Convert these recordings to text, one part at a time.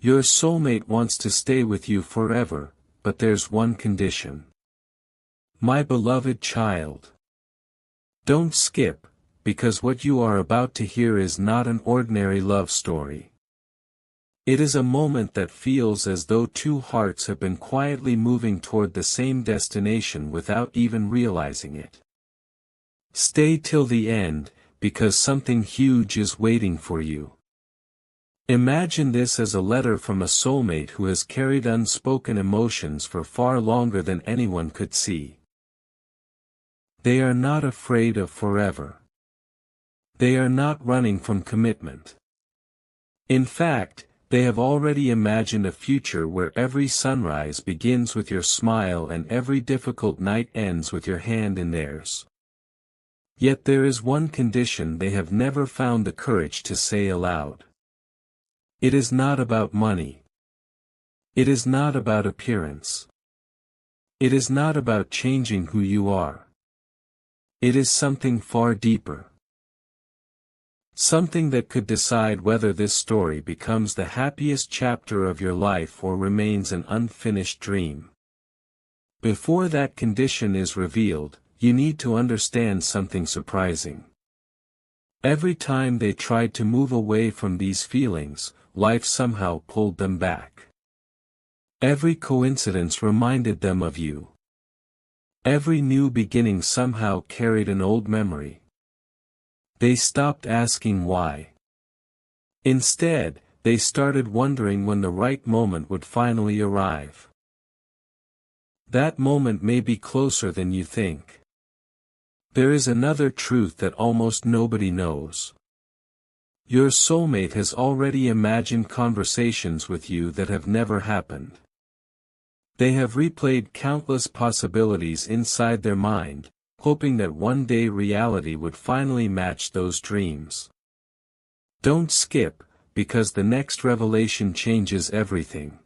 Your soulmate wants to stay with you forever, but there's one condition. My beloved child. Don't skip, because what you are about to hear is not an ordinary love story. It is a moment that feels as though two hearts have been quietly moving toward the same destination without even realizing it. Stay till the end, because something huge is waiting for you. Imagine this as a letter from a soulmate who has carried unspoken emotions for far longer than anyone could see. They are not afraid of forever. They are not running from commitment. In fact, they have already imagined a future where every sunrise begins with your smile and every difficult night ends with your hand in theirs. Yet there is one condition they have never found the courage to say aloud. It is not about money. It is not about appearance. It is not about changing who you are. It is something far deeper. Something that could decide whether this story becomes the happiest chapter of your life or remains an unfinished dream. Before that condition is revealed, you need to understand something surprising. Every time they tried to move away from these feelings, life somehow pulled them back. Every coincidence reminded them of you. Every new beginning somehow carried an old memory. They stopped asking why. Instead, they started wondering when the right moment would finally arrive. That moment may be closer than you think. There is another truth that almost nobody knows. Your soulmate has already imagined conversations with you that have never happened. They have replayed countless possibilities inside their mind, hoping that one day reality would finally match those dreams. Don't skip, because the next revelation changes everything.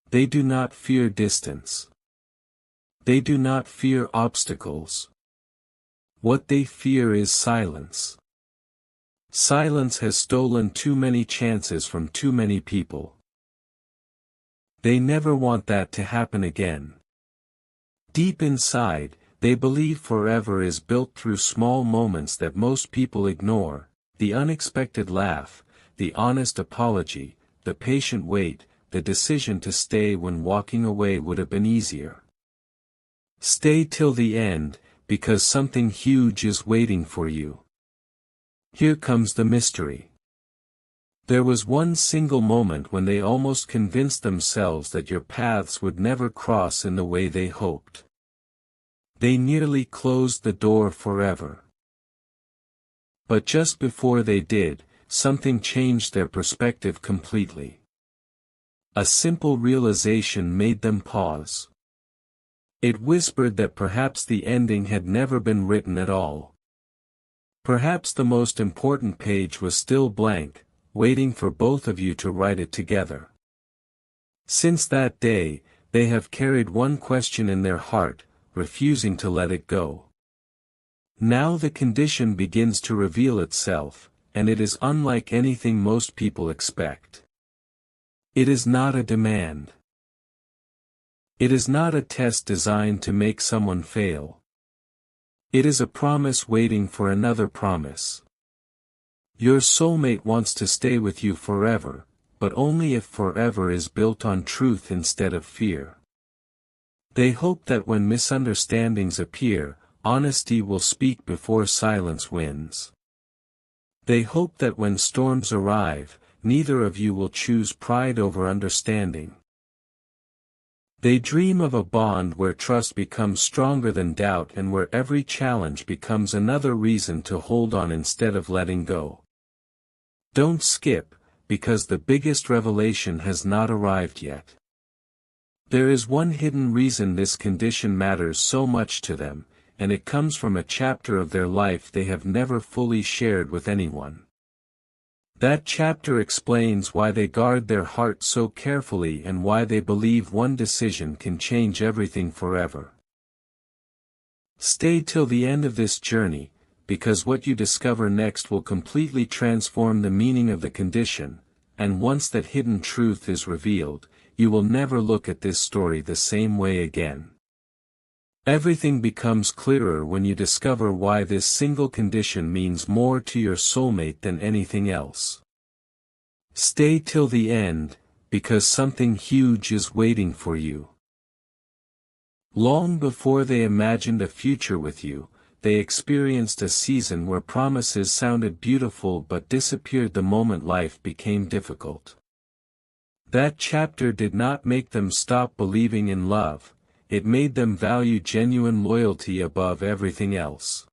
They do not fear distance. They do not fear obstacles. What they fear is silence. Silence has stolen too many chances from too many people. They never want that to happen again. Deep inside, they believe forever is built through small moments that most people ignore: the unexpected laugh, the honest apology, the patient wait, the decision to stay when walking away would have been easier. Stay till the end, because something huge is waiting for you. Here comes the mystery. There was one single moment when they almost convinced themselves that your paths would never cross in the way they hoped. They nearly closed the door forever. But just before they did, something changed their perspective completely. A simple realization made them pause. It whispered that perhaps the ending had never been written at all. Perhaps the most important page was still blank, waiting for both of you to write it together. Since that day, they have carried one question in their heart, refusing to let it go. Now the condition begins to reveal itself, and it is unlike anything most people expect. It is not a demand. It is not a test designed to make someone fail. It is a promise waiting for another promise. Your soulmate wants to stay with you forever, but only if forever is built on truth instead of fear. They hope that when misunderstandings appear, honesty will speak before silence wins. They hope that when storms arrive, neither of you will choose pride over understanding. They dream of a bond where trust becomes stronger than doubt and where every challenge becomes another reason to hold on instead of letting go. Don't skip, because the biggest revelation has not arrived yet. There is one hidden reason this condition matters so much to them, and it comes from a chapter of their life they have never fully shared with anyone. That chapter explains why they guard their heart so carefully and why they believe one decision can change everything forever. Stay till the end of this journey, because what you discover next will completely transform the meaning of the condition, and once that hidden truth is revealed, you will never look at this story the same way again. Everything becomes clearer when you discover why this single condition means more to your soulmate than anything else. Stay till the end, because something huge is waiting for you. Long before they imagined a future with you, they experienced a season where promises sounded beautiful but disappeared the moment life became difficult. That chapter did not make them stop believing in love, it made them value genuine loyalty above everything else.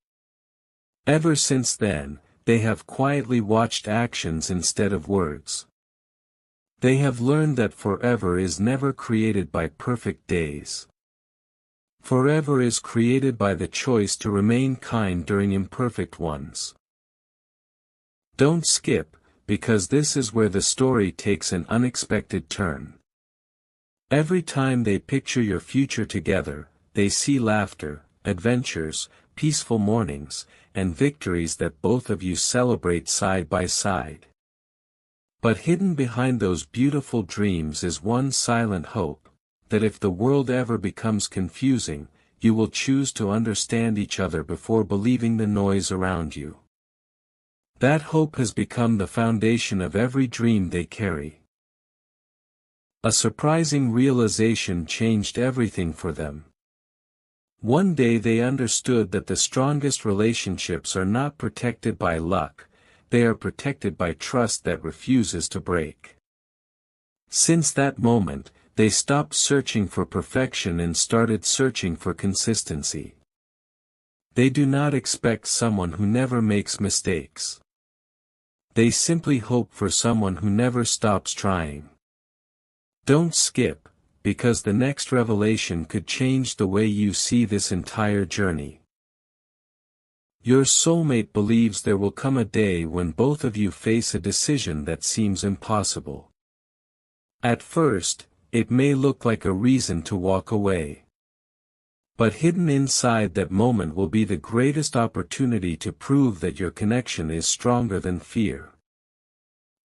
Ever since then, they have quietly watched actions instead of words. They have learned that forever is never created by perfect days. Forever is created by the choice to remain kind during imperfect ones. Don't skip, because this is where the story takes an unexpected turn. Every time they picture your future together, they see laughter, adventures, peaceful mornings, and victories that both of you celebrate side by side. But hidden behind those beautiful dreams is one silent hope, that if the world ever becomes confusing, you will choose to understand each other before believing the noise around you. That hope has become the foundation of every dream they carry. A surprising realization changed everything for them. One day they understood that the strongest relationships are not protected by luck, they are protected by trust that refuses to break. Since that moment, they stopped searching for perfection and started searching for consistency. They do not expect someone who never makes mistakes. They simply hope for someone who never stops trying. Don't skip, because the next revelation could change the way you see this entire journey. Your soulmate believes there will come a day when both of you face a decision that seems impossible. At first, it may look like a reason to walk away. But hidden inside that moment will be the greatest opportunity to prove that your connection is stronger than fear.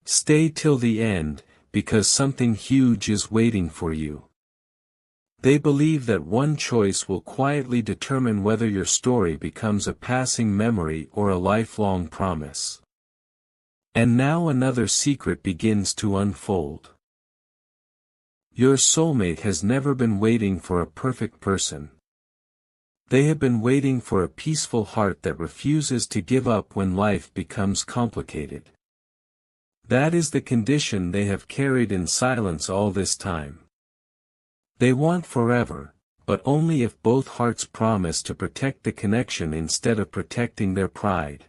Stay till the end, because something huge is waiting for you. They believe that one choice will quietly determine whether your story becomes a passing memory or a lifelong promise. And now another secret begins to unfold. Your soulmate has never been waiting for a perfect person. They have been waiting for a peaceful heart that refuses to give up when life becomes complicated. That is the condition they have carried in silence all this time. They want forever, but only if both hearts promise to protect the connection instead of protecting their pride.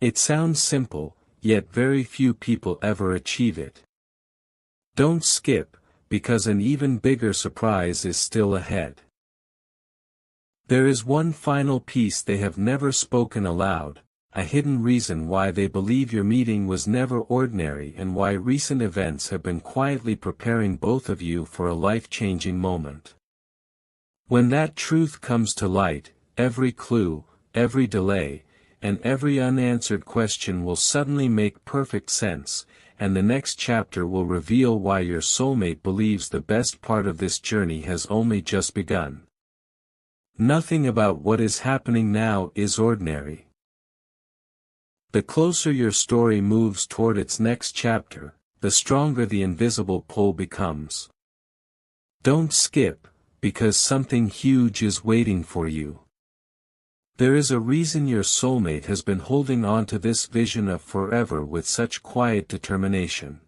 It sounds simple, yet very few people ever achieve it. Don't skip, because an even bigger surprise is still ahead. There is one final piece they have never spoken aloud, a hidden reason why they believe your meeting was never ordinary and why recent events have been quietly preparing both of you for a life-changing moment. When that truth comes to light, every clue, every delay, and every unanswered question will suddenly make perfect sense, and the next chapter will reveal why your soulmate believes the best part of this journey has only just begun. Nothing about what is happening now is ordinary. The closer your story moves toward its next chapter, the stronger the invisible pull becomes. Don't skip, because something huge is waiting for you. There is a reason your soulmate has been holding on to this vision of forever with such quiet determination.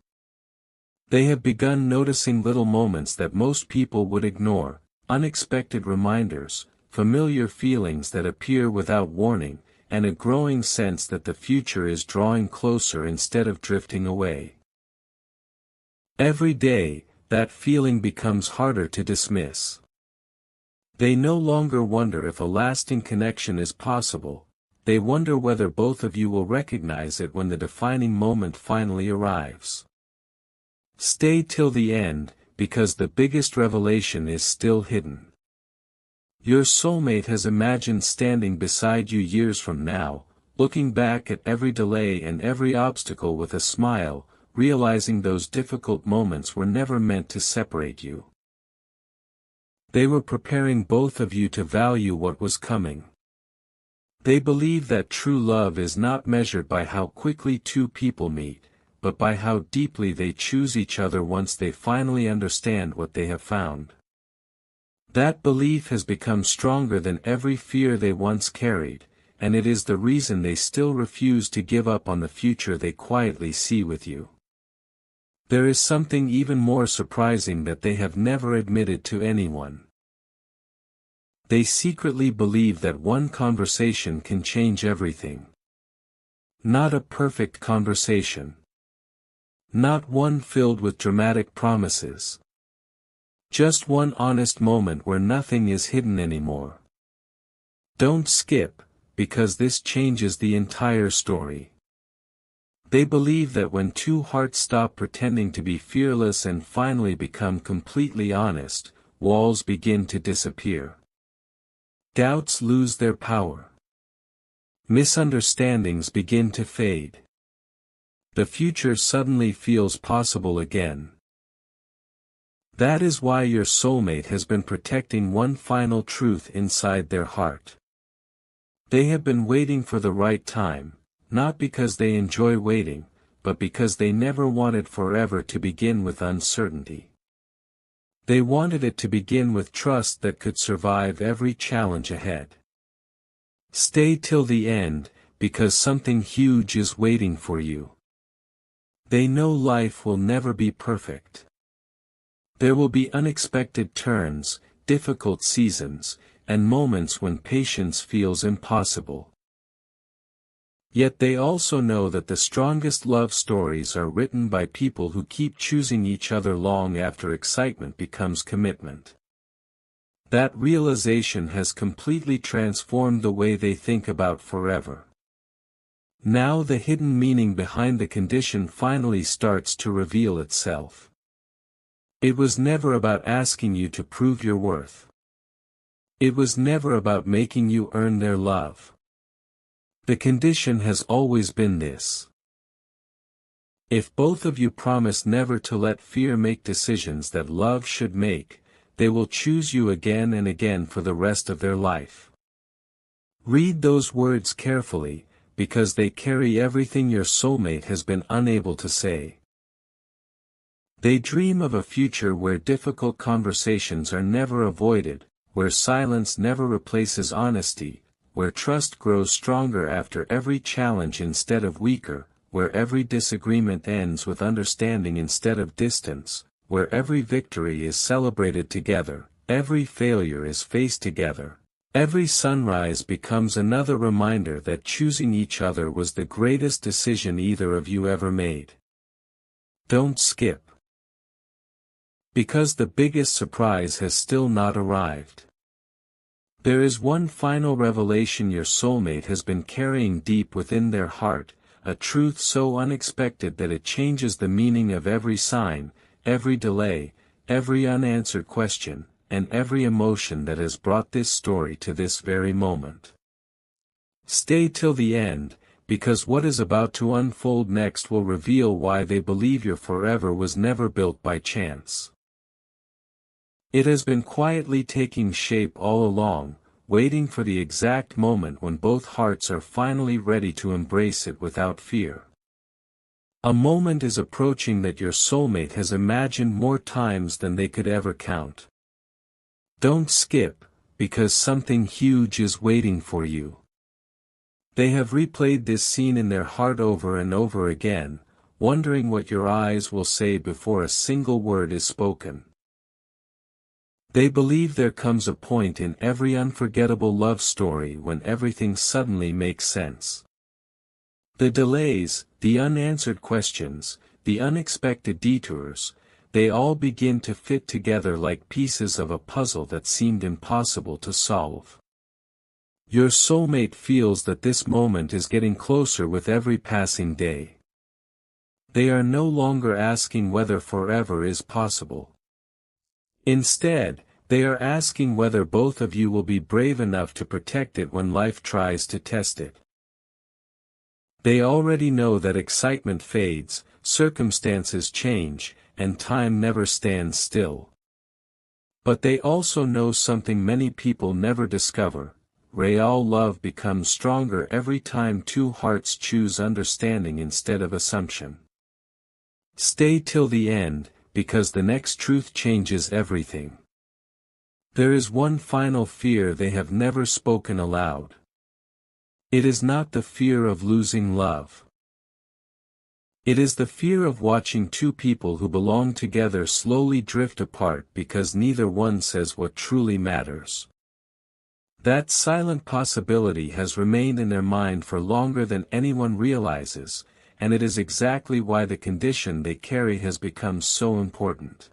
They have begun noticing little moments that most people would ignore, unexpected reminders, familiar feelings that appear without warning, and a growing sense that the future is drawing closer instead of drifting away. Every day, that feeling becomes harder to dismiss. They no longer wonder if a lasting connection is possible, they wonder whether both of you will recognize it when the defining moment finally arrives. Stay till the end, because the biggest revelation is still hidden. Your soulmate has imagined standing beside you years from now, looking back at every delay and every obstacle with a smile, realizing those difficult moments were never meant to separate you. They were preparing both of you to value what was coming. They believe that true love is not measured by how quickly two people meet, but by how deeply they choose each other once they finally understand what they have found. That belief has become stronger than every fear they once carried, and it is the reason they still refuse to give up on the future they quietly see with you. There is something even more surprising that they have never admitted to anyone. They secretly believe that one conversation can change everything. Not a perfect conversation. Not one filled with dramatic promises. Just one honest moment where nothing is hidden anymore. Don't skip, because this changes the entire story. They believe that when two hearts stop pretending to be fearless and finally become completely honest, walls begin to disappear. Doubts lose their power. Misunderstandings begin to fade. The future suddenly feels possible again. That is why your soulmate has been protecting one final truth inside their heart. They have been waiting for the right time, not because they enjoy waiting, but because they never wanted forever to begin with uncertainty. They wanted it to begin with trust that could survive every challenge ahead. Stay till the end, because something huge is waiting for you. They know life will never be perfect. There will be unexpected turns, difficult seasons, and moments when patience feels impossible. Yet they also know that the strongest love stories are written by people who keep choosing each other long after excitement becomes commitment. That realization has completely transformed the way they think about forever. Now the hidden meaning behind the condition finally starts to reveal itself. It was never about asking you to prove your worth. It was never about making you earn their love. The condition has always been this. If both of you promise never to let fear make decisions that love should make, they will choose you again and again for the rest of their life. Read those words carefully, because they carry everything your soulmate has been unable to say. They dream of a future where difficult conversations are never avoided, where silence never replaces honesty, where trust grows stronger after every challenge instead of weaker, where every disagreement ends with understanding instead of distance, where every victory is celebrated together, every failure is faced together, every sunrise becomes another reminder that choosing each other was the greatest decision either of you ever made. Don't skip. Because the biggest surprise has still not arrived. There is one final revelation your soulmate has been carrying deep within their heart, a truth so unexpected that it changes the meaning of every sign, every delay, every unanswered question, and every emotion that has brought this story to this very moment. Stay till the end, because what is about to unfold next will reveal why they believe your forever was never built by chance. It has been quietly taking shape all along, waiting for the exact moment when both hearts are finally ready to embrace it without fear. A moment is approaching that your soulmate has imagined more times than they could ever count. Don't skip, because something huge is waiting for you. They have replayed this scene in their heart over and over again, wondering what your eyes will say before a single word is spoken. They believe there comes a point in every unforgettable love story when everything suddenly makes sense. The delays, the unanswered questions, the unexpected detours, they all begin to fit together like pieces of a puzzle that seemed impossible to solve. Your soulmate feels that this moment is getting closer with every passing day. They are no longer asking whether forever is possible. Instead, they are asking whether both of you will be brave enough to protect it when life tries to test it. They already know that excitement fades, circumstances change, and time never stands still. But they also know something many people never discover: real love becomes stronger every time two hearts choose understanding instead of assumption. Stay till the end, because the next truth changes everything. There is one final fear they have never spoken aloud. It is not the fear of losing love. It is the fear of watching two people who belong together slowly drift apart because neither one says what truly matters. That silent possibility has remained in their mind for longer than anyone realizes, and it is exactly why the condition they carry has become so important.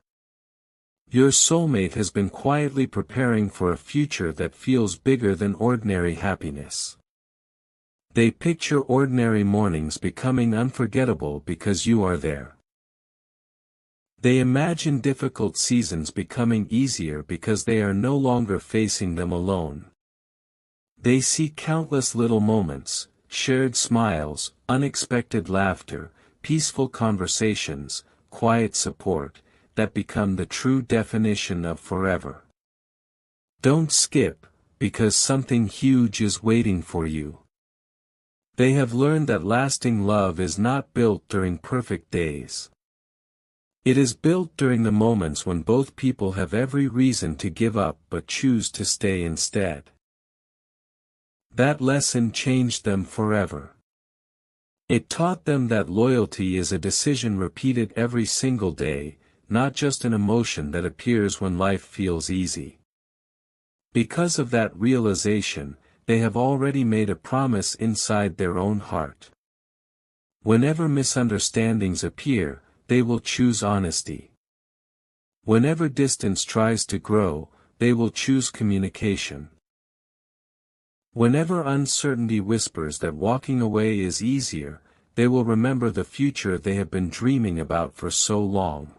Your soulmate has been quietly preparing for a future that feels bigger than ordinary happiness. They picture ordinary mornings becoming unforgettable because you are there. They imagine difficult seasons becoming easier because they are no longer facing them alone. They see countless little moments, shared smiles, unexpected laughter, peaceful conversations, quiet support, that become the true definition of forever. Don't skip, because something huge is waiting for you. They have learned that lasting love is not built during perfect days. It is built during the moments when both people have every reason to give up but choose to stay instead. That lesson changed them forever. It taught them that loyalty is a decision repeated every single day, not just an emotion that appears when life feels easy. Because of that realization, they have already made a promise inside their own heart. Whenever misunderstandings appear, they will choose honesty. Whenever distance tries to grow, they will choose communication. Whenever uncertainty whispers that walking away is easier, they will remember the future they have been dreaming about for so long.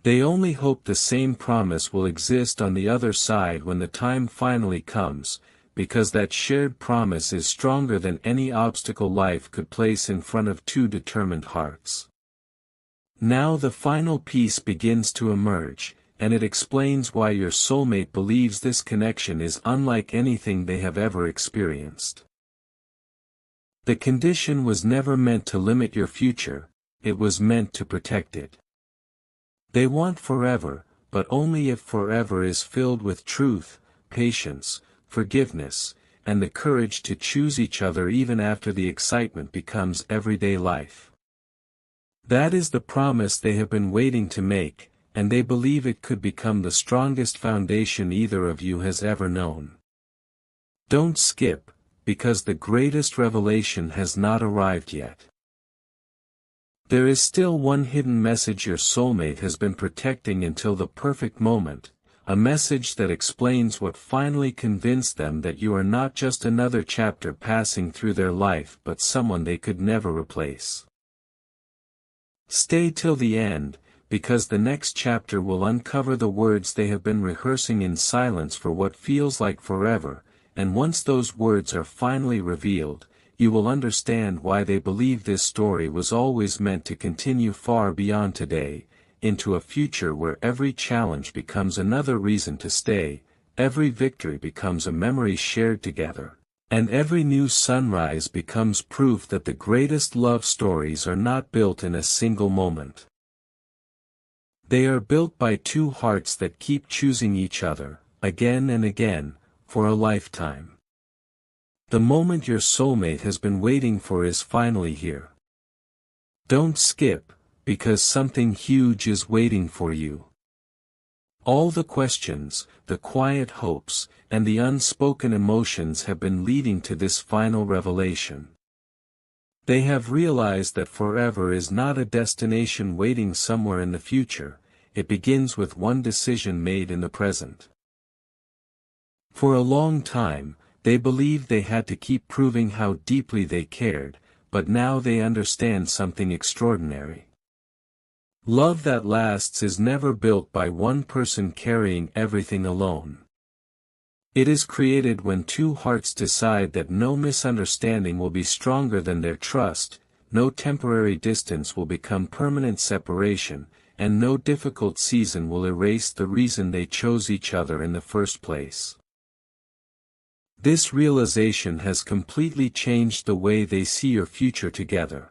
They only hope the same promise will exist on the other side when the time finally comes, because that shared promise is stronger than any obstacle life could place in front of two determined hearts. Now the final piece begins to emerge, and it explains why your soulmate believes this connection is unlike anything they have ever experienced. The condition was never meant to limit your future, it was meant to protect it. They want forever, but only if forever is filled with truth, patience, forgiveness, and the courage to choose each other even after the excitement becomes everyday life. That is the promise they have been waiting to make, and they believe it could become the strongest foundation either of you has ever known. Don't skip, because the greatest revelation has not arrived yet. There is still one hidden message your soulmate has been protecting until the perfect moment, a message that explains what finally convinced them that you are not just another chapter passing through their life but someone they could never replace. Stay till the end, because the next chapter will uncover the words they have been rehearsing in silence for what feels like forever, and once those words are finally revealed, you will understand why they believe this story was always meant to continue far beyond today, into a future where every challenge becomes another reason to stay, every victory becomes a memory shared together, and every new sunrise becomes proof that the greatest love stories are not built in a single moment. They are built by two hearts that keep choosing each other, again and again, for a lifetime. The moment your soulmate has been waiting for is finally here. Don't skip, because something huge is waiting for you. All the questions, the quiet hopes, and the unspoken emotions have been leading to this final revelation. They have realized that forever is not a destination waiting somewhere in the future, it begins with one decision made in the present. For a long time, they believed they had to keep proving how deeply they cared, but now they understand something extraordinary. Love that lasts is never built by one person carrying everything alone. It is created when two hearts decide that no misunderstanding will be stronger than their trust, no temporary distance will become permanent separation, and no difficult season will erase the reason they chose each other in the first place. This realization has completely changed the way they see your future together.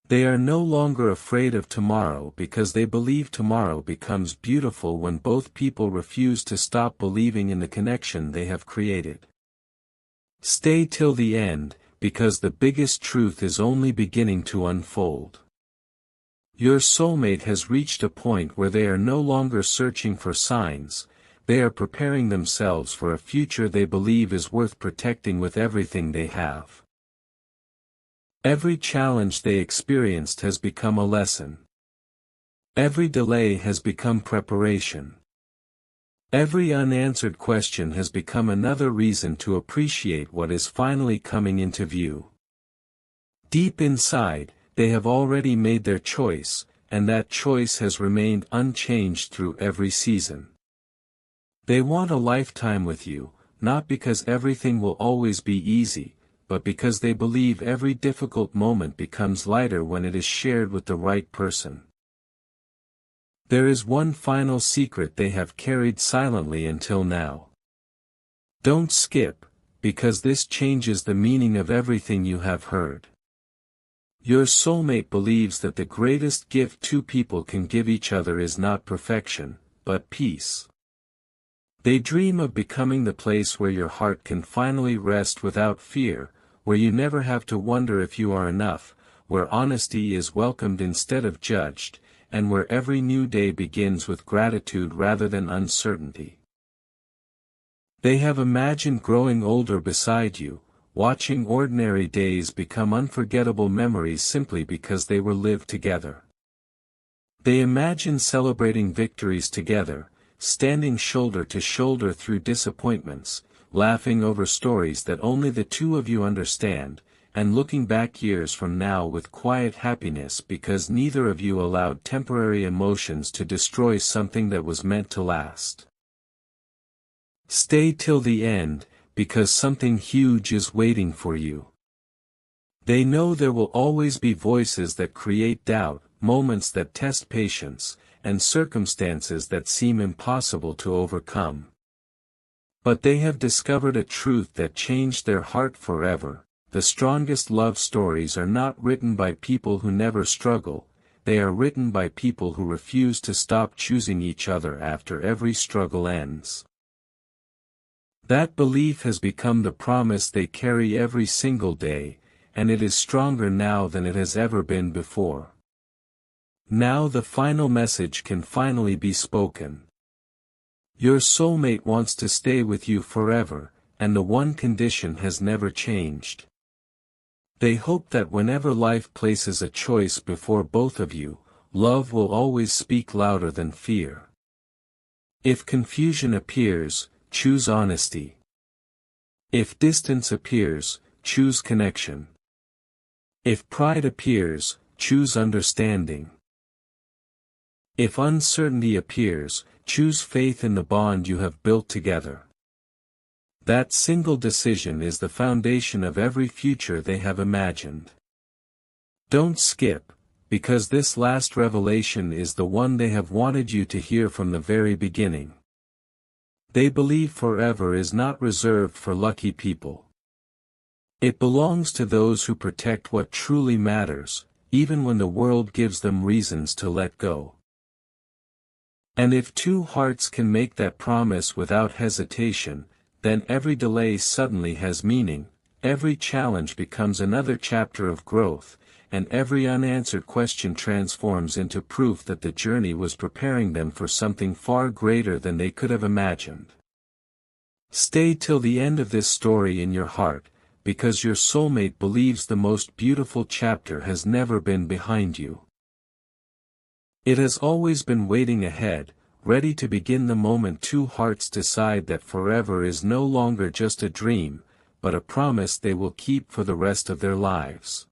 They are no longer afraid of tomorrow because they believe tomorrow becomes beautiful when both people refuse to stop believing in the connection they have created. Stay till the end, because the biggest truth is only beginning to unfold. Your soulmate has reached a point where they are no longer searching for signs, they are preparing themselves for a future they believe is worth protecting with everything they have. Every challenge they experienced has become a lesson. Every delay has become preparation. Every unanswered question has become another reason to appreciate what is finally coming into view. Deep inside, they have already made their choice, and that choice has remained unchanged through every season. They want a lifetime with you, not because everything will always be easy, but because they believe every difficult moment becomes lighter when it is shared with the right person. There is one final secret they have carried silently until now. Don't skip, because this changes the meaning of everything you have heard. Your soulmate believes that the greatest gift two people can give each other is not perfection, but peace. They dream of becoming the place where your heart can finally rest without fear, where you never have to wonder if you are enough, where honesty is welcomed instead of judged, and where every new day begins with gratitude rather than uncertainty. They have imagined growing older beside you, watching ordinary days become unforgettable memories simply because they were lived together. They imagine celebrating victories together, standing shoulder to shoulder through disappointments, laughing over stories that only the two of you understand, and looking back years from now with quiet happiness because neither of you allowed temporary emotions to destroy something that was meant to last. Stay till the end, because something huge is waiting for you. They know there will always be voices that create doubt, moments that test patience, and circumstances that seem impossible to overcome. But they have discovered a truth that changed their heart forever. The strongest love stories are not written by people who never struggle, they are written by people who refuse to stop choosing each other after every struggle ends. That belief has become the promise they carry every single day, and it is stronger now than it has ever been before. Now the final message can finally be spoken. Your soulmate wants to stay with you forever, and the one condition has never changed. They hope that whenever life places a choice before both of you, love will always speak louder than fear. If confusion appears, choose honesty. If distance appears, choose connection. If pride appears, choose understanding. If uncertainty appears, choose faith in the bond you have built together. That single decision is the foundation of every future they have imagined. Don't skip, because this last revelation is the one they have wanted you to hear from the very beginning. They believe forever is not reserved for lucky people. It belongs to those who protect what truly matters, even when the world gives them reasons to let go. And if two hearts can make that promise without hesitation, then every delay suddenly has meaning, every challenge becomes another chapter of growth, and every unanswered question transforms into proof that the journey was preparing them for something far greater than they could have imagined. Stay till the end of this story in your heart, because your soulmate believes the most beautiful chapter has never been behind you. It has always been waiting ahead, ready to begin the moment two hearts decide that forever is no longer just a dream, but a promise they will keep for the rest of their lives.